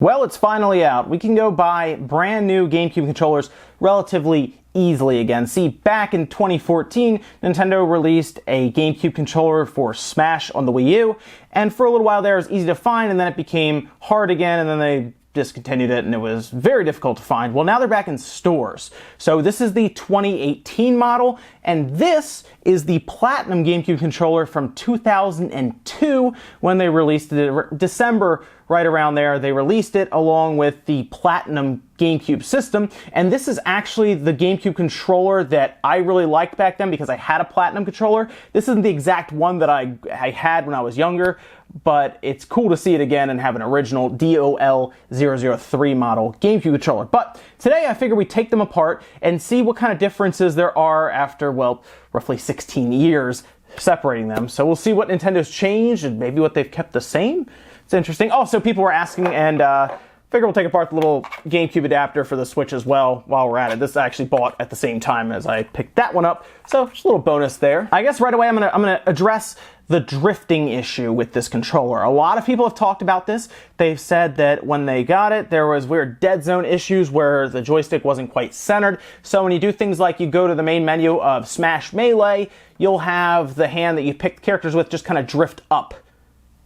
Well, it's finally out. We can go buy brand new GameCube controllers relatively easily again. See, back in 2014, Nintendo released a GameCube controller for Smash on the Wii U, and for a little while there it was easy to find, and then it became hard again, and then they discontinued it, and it was very difficult to find. Well, now they're back in stores. So this is the 2018 model, and this is the Platinum GameCube controller from 2002 when they released it. December, right around there, they released it along with the Platinum GameCube system, and this is actually the GameCube controller that I really liked back then because I had a Platinum controller. This isn't the exact one that I had when I was younger, but it's cool to see it again and have an original DOL003 model GameCube controller. But today I figure we take them apart and see what kind of differences there are after, well, roughly 16 years separating them. So we'll see what Nintendo's changed and maybe what they've kept the same. It's interesting. Also, people were asking, and figure we'll take apart the little GameCube adapter for the Switch as well while we're at it. This I actually bought at the same time as I picked that one up, so just a little bonus there. I guess right away I'm gonna address the drifting issue with this controller. A lot of people have talked about this. They've said that when they got it, there was weird dead zone issues where the joystick wasn't quite centered. So when you do things like you go to the main menu of Smash Melee, you'll have the hand that you pick characters with just kind of drift up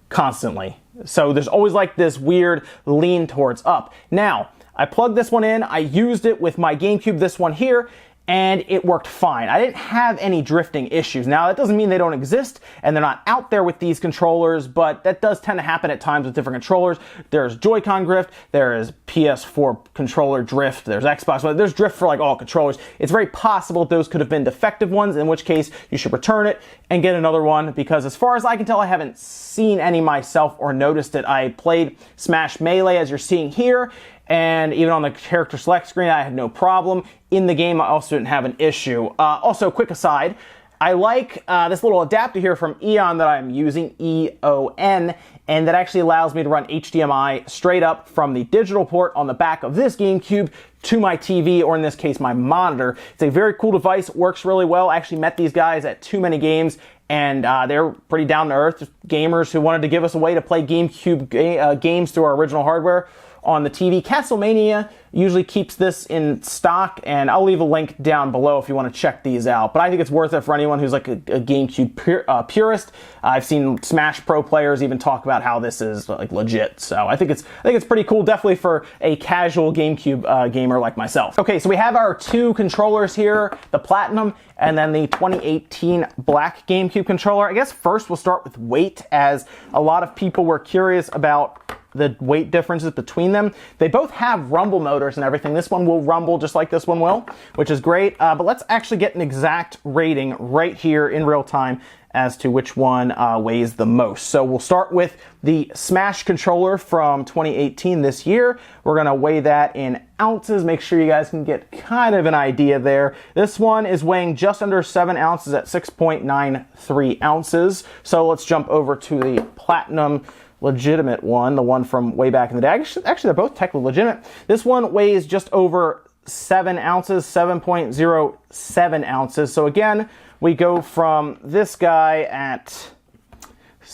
constantly. So there's always like this weird lean towards up. Now, I plugged this one in, I used it with my GameCube, this one here, and it worked fine. I didn't have any drifting issues. Now, that doesn't mean they don't exist, and they're not out there with these controllers, but that does tend to happen at times with different controllers. There's Joy-Con drift, there is PS4 controller drift, there's Xbox, there's drift for like all controllers. It's very possible those could have been defective ones, in which case you should return it and get another one, because as far as I can tell, I haven't seen any myself or noticed it. I played Smash Melee, as you're seeing here, and even on the character select screen, I had no problem. In the game, I also didn't have an issue. Also, quick aside, I like this little adapter here from Eon that I'm using, EON, and that actually allows me to run HDMI straight up from the digital port on the back of this GameCube to my TV, or in this case, my monitor. It's a very cool device, works really well. I actually met these guys at Too Many Games, and they're pretty down-to-earth gamers who wanted to give us a way to play GameCube games through our original hardware on the TV. Castlevania usually keeps this in stock, and I'll leave a link down below if you want to check these out. But I think it's worth it for anyone who's like a GameCube purist. I've seen Smash Pro players even talk about how this is like legit. So I think it's pretty cool, definitely for a casual GameCube gamer like myself. Okay, so we have our two controllers here, the Platinum and then the 2018 black GameCube controller. I guess first we'll start with weight, as a lot of people were curious about the weight differences between them. They both have rumble motors and everything. This one will rumble just like this one will, which is great. But let's actually get an exact rating right here in real time as to which one weighs the most. So we'll start with the Smash controller from 2018 this year. We're gonna weigh that in ounces, make sure you guys can get kind of an idea there. This one is weighing just under 7 ounces at 6.93 ounces. So let's jump over to the Platinum legitimate one, the one from way back in the day. Actually, they're both technically legitimate. This one weighs just over 7 ounces, 7.07 ounces. So again, we go from this guy at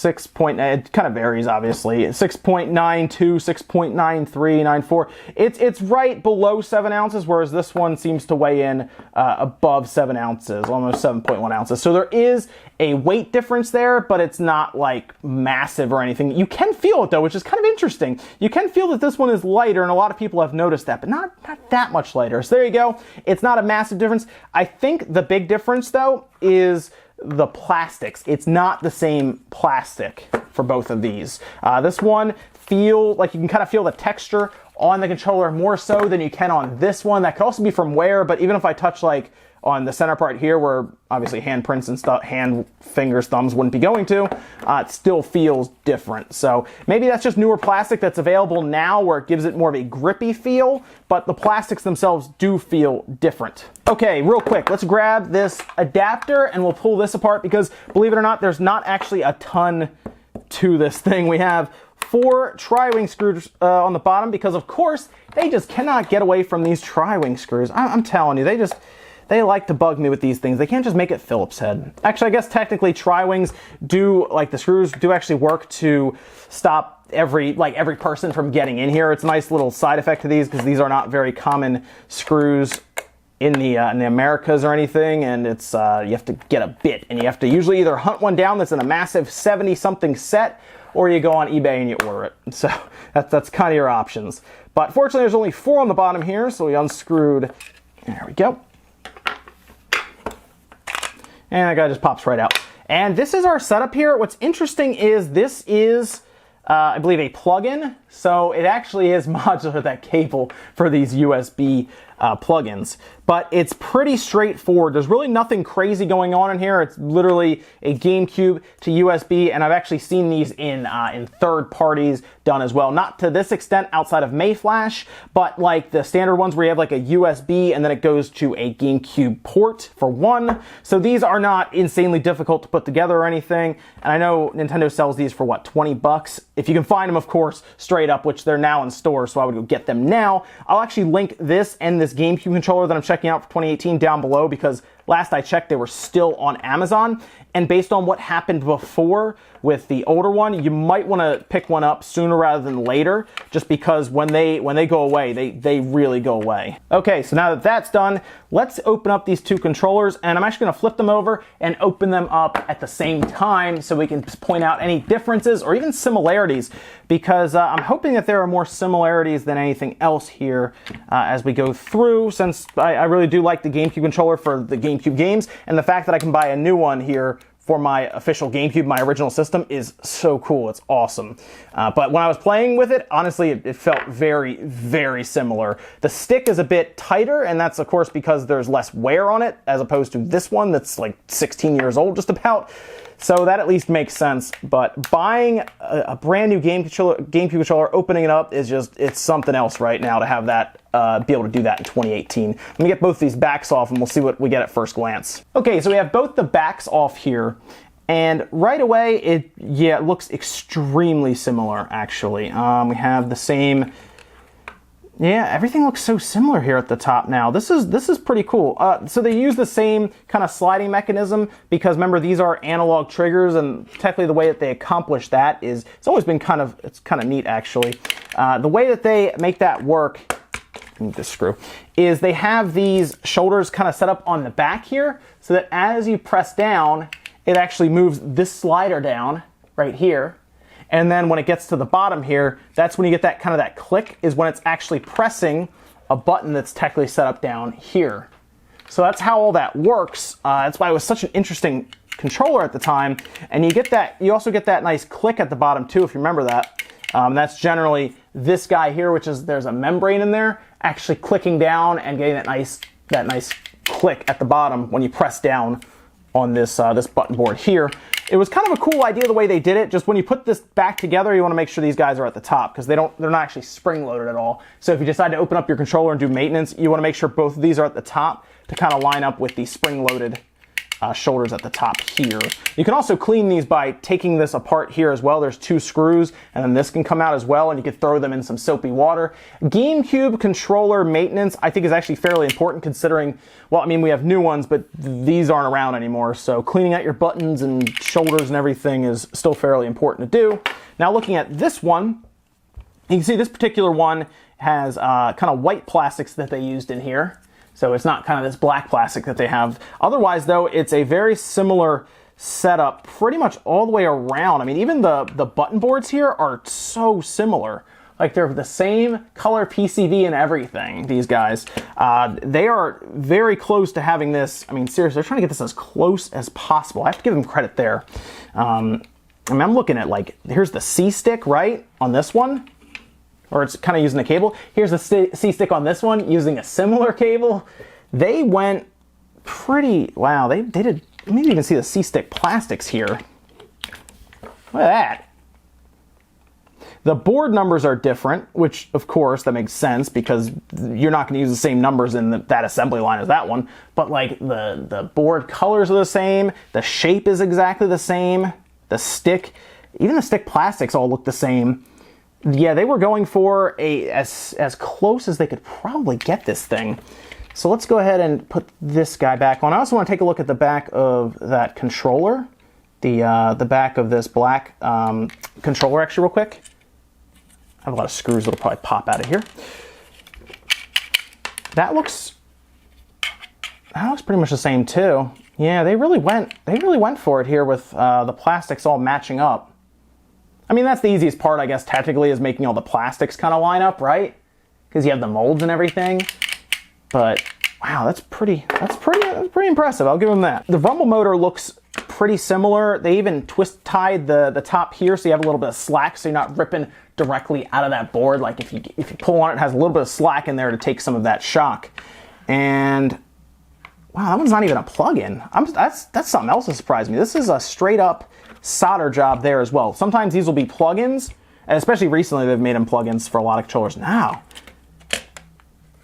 it kind of varies, obviously, 6.92, 6.93, 94. It's right below 7 ounces, whereas this one seems to weigh in above 7 ounces, almost 7.1 ounces. So there is a weight difference there, but it's not like massive or anything. You can feel it though, which is kind of interesting. You can feel that this one is lighter, and a lot of people have noticed that, but not that much lighter. So there you go. It's not a massive difference. I think the big difference though is the plastics. It's not the same plastic for both of these. This one you can kind of feel the texture on the controller more so than you can on this one. That could also be from wear, but even if I touch like on the center part here where obviously handprints and stuff, hand, fingers, thumbs wouldn't be going to, it still feels different. So maybe that's just newer plastic that's available now where it gives it more of a grippy feel, but the plastics themselves do feel different. Okay, real quick, let's grab this adapter and we'll pull this apart because, believe it or not, there's not actually a ton to this thing. We have 4 tri-wing screws on the bottom because, of course, they just cannot get away from these tri-wing screws. I'm telling you, they like to bug me with these things. They can't just make it Phillips head. Actually, I guess technically tri-wings the screws do actually work to stop every person from getting in here. It's a nice little side effect to these because these are not very common screws in the Americas or anything, and it's you have to get a bit, and you have to usually either hunt one down that's in a massive 70-something set, or you go on eBay and you order it. So that's kind of your options. But fortunately, there's only 4 on the bottom here, so we unscrewed. There we go. And that guy just pops right out. And this is our setup here. What's interesting is this is, I believe, a plug-in. So it actually is modular, that cable for these USB plugins. But it's pretty straightforward. There's really nothing crazy going on in here. It's literally a GameCube to USB, and I've actually seen these in third parties done as well. Not to this extent outside of Mayflash, but like the standard ones where you have like a USB and then it goes to a GameCube port for one. So these are not insanely difficult to put together or anything. And I know Nintendo sells these for what, 20 bucks? If you can find them, of course, straight up, which they're now in stores, so I would go get them now. I'll actually link this and this GameCube controller that I'm checking out for 2018 down below, because last I checked they were still on Amazon, and based on what happened before with the older one, you might want to pick one up sooner rather than later, just because when they go away, they really go away. Okay, so now that that's done, let's open up these 2 controllers, and I'm actually going to flip them over and open them up at the same time so we can point out any differences or even similarities, because I'm hoping that there are more similarities than anything else here as we go through, since I really do like the GameCube controller for the GameCube games, and the fact that I can buy a new one here for my official GameCube, my original system, is so cool. It's awesome. But when I was playing with it, honestly, it felt very, very similar. The stick is a bit tighter, and that's, of course, because there's less wear on it, as opposed to this one that's like 16 years old, just about. So that at least makes sense. But buying a brand new GameCube controller, opening it up, is just, it's something else right now to have that, be able to do that in 2018. Let me get both these backs off and we'll see what we get at first glance. Okay, so we have both the backs off here. And right away, it looks extremely similar, actually. We have the same... Yeah, everything looks so similar here at the top now. This is pretty cool. So they use the same kind of sliding mechanism because, remember, these are analog triggers, and technically the way that they accomplish that is, it's always been kind of neat, actually. The way that they make that work, this screw, is they have these shoulders kind of set up on the back here, so that as you press down, it actually moves this slider down right here. And then when it gets to the bottom here, that's when you get that kind of that click, is when it's actually pressing a button that's technically set up down here. So that's how all that works. That's why it was such an interesting controller at the time. And you also get that nice click at the bottom too, if you remember that. That's generally this guy here, which is, there's a membrane in there, actually clicking down and getting that nice click at the bottom when you press down on this button board here. It was kind of a cool idea the way they did it. Just when you put this back together, you want to make sure these guys are at the top, because they're not actually spring loaded at all. So if you decide to open up your controller and do maintenance, you want to make sure both of these are at the top to kind of line up with the spring loaded shoulders at the top here. You can also clean these by taking this apart here as well. There's 2 screws, and then this can come out as well, and you could throw them in some soapy water. GameCube controller maintenance, I think, is actually fairly important, considering, well, I mean, we have new ones, but these aren't around anymore, so cleaning out your buttons and shoulders and everything is still fairly important to do. Now, looking at this one, you can see this particular one has kind of white plastics that they used in here. So it's not kind of this black plastic that they have. Otherwise, though, it's a very similar setup pretty much all the way around. I mean, even the button boards here are so similar. Like, they're the same color PCB and everything, these guys. They are very close to having this. I mean, seriously, they're trying to get this as close as possible. I have to give them credit there. I mean, I'm looking at, like, here's the C-stick, right, on this one. Or it's kind of using a cable. Here's the C-stick on this one using a similar cable. They went pretty, wow, they did, maybe you can see the C-stick plastics here. Look at that. The board numbers are different, which, of course, that makes sense because you're not going to use the same numbers in that assembly line as that one. But, like, the board colors are the same. The shape is exactly the same. The stick, even the stick plastics all look the same. Yeah, they were going for as close as they could probably get this thing. So let's go ahead and put this guy back on. I also want to take a look at the back of that controller, the back of this black controller, actually, real quick. have a lot of screws that'll probably pop out of here. That looks pretty much the same too. Yeah, they really went for it here with the plastics all matching up. I mean, that's the easiest part, I guess, technically, is making all the plastics kind of line up, right? Because you have the molds and everything. But wow, that's pretty impressive. I'll give them that. The rumble motor looks pretty similar. They even twist tied the top here, so you have a little bit of slack, so you're not ripping directly out of that board. Like if you pull on it, it has a little bit of slack in there to take some of that shock. And wow, that one's not even a plug-in. That's something else that surprised me. This is a straight up solder job there as well. Sometimes these will be plugins, and especially recently they've made them plugins for a lot of controllers now.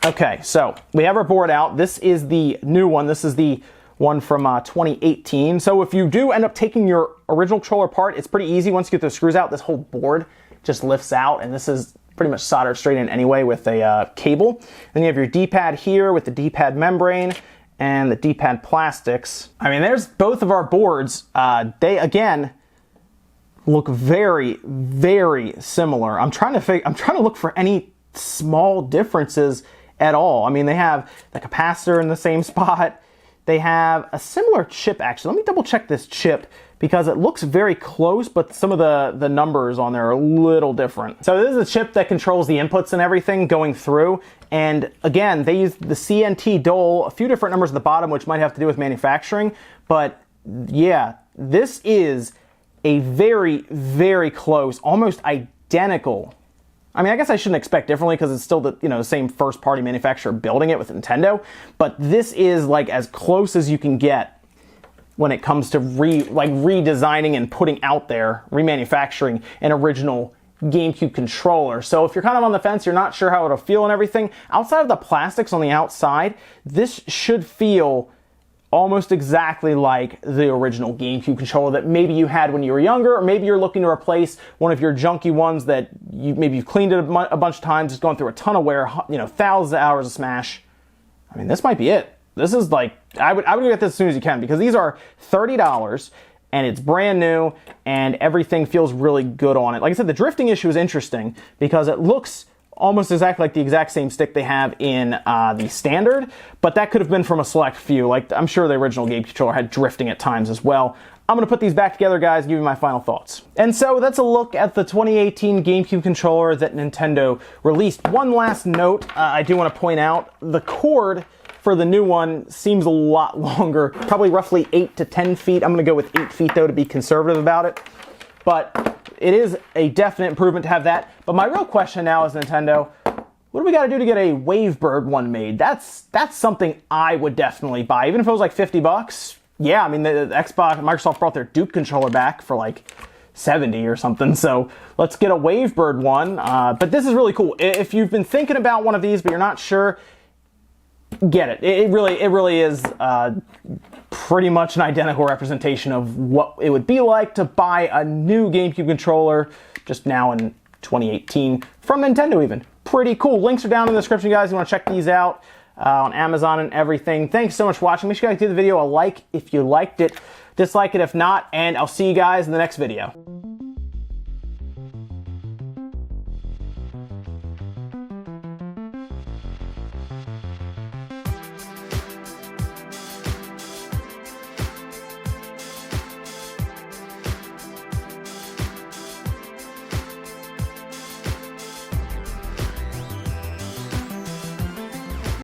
Okay, so we have our board out. This is the new one. This is the one from 2018. So if you do end up taking your original controller apart, it's pretty easy. Once you get the screws out, this whole board just lifts out, and this is pretty much soldered straight in anyway with a cable. Then you have your D-pad here with the D-pad membrane and the D-pad plastics. I mean, there's both of our boards. They, again, look very, very similar. I'm trying to look for any small differences at all. I mean, they have the capacitor in the same spot. They have a similar chip, actually. Let me double check this chip because it looks very close, but some of the numbers on there are a little different. So this is a chip that controls the inputs and everything going through. And again, they use the CNT Dole, a few different numbers at the bottom, which might have to do with manufacturing. But yeah, this is a very, very close, almost identical. I mean, I guess I shouldn't expect differently because it's still the same first party manufacturer building it with Nintendo, but this is like as close as you can get when it comes to redesigning and putting out there, remanufacturing an original GameCube controller. So if you're kind of on the fence, you're not sure how it'll feel and everything, outside of the plastics on the outside, this should feel almost exactly like the original GameCube controller that maybe you had when you were younger, or maybe you're looking to replace one of your junky ones that you've cleaned it a bunch of times, just gone through a ton of wear, thousands of hours of smash. I mean, this might be it. This is like, I would get this as soon as you can, because these are $30 and it's brand new and everything feels really good on it. Like I said, the drifting issue is interesting because it looks almost exactly like the exact same stick they have in the standard, but that could have been from a select few. Like, I'm sure the original GameCube controller had drifting at times as well. I'm going to put these back together, guys, and give you my final thoughts. And so that's a look at the 2018 GameCube controller that Nintendo released. One last note I do want to point out, the cord for the new one seems a lot longer, probably roughly 8 to 10 feet. I'm going to go with 8 feet, though, to be conservative about it. But it is a definite improvement to have that. But my real question now is, Nintendo, what do we got to do to get a Wavebird one made? That's something I would definitely buy, even if it was like 50 bucks. Yeah, I mean, the Xbox, Microsoft brought their Duke controller back for like 70 or something. So let's get a Wavebird one. But this is really cool. If you've been thinking about one of these, but you're not sure, get it. It really is pretty much an identical representation of what it would be like to buy a new GameCube controller just now in 2018 from Nintendo even. Pretty cool. Links are down in the description, guys. You want to check these out on Amazon and everything. Thanks so much for watching. Make sure you guys give the video a like if you liked it, dislike it if not, and I'll see you guys in the next video.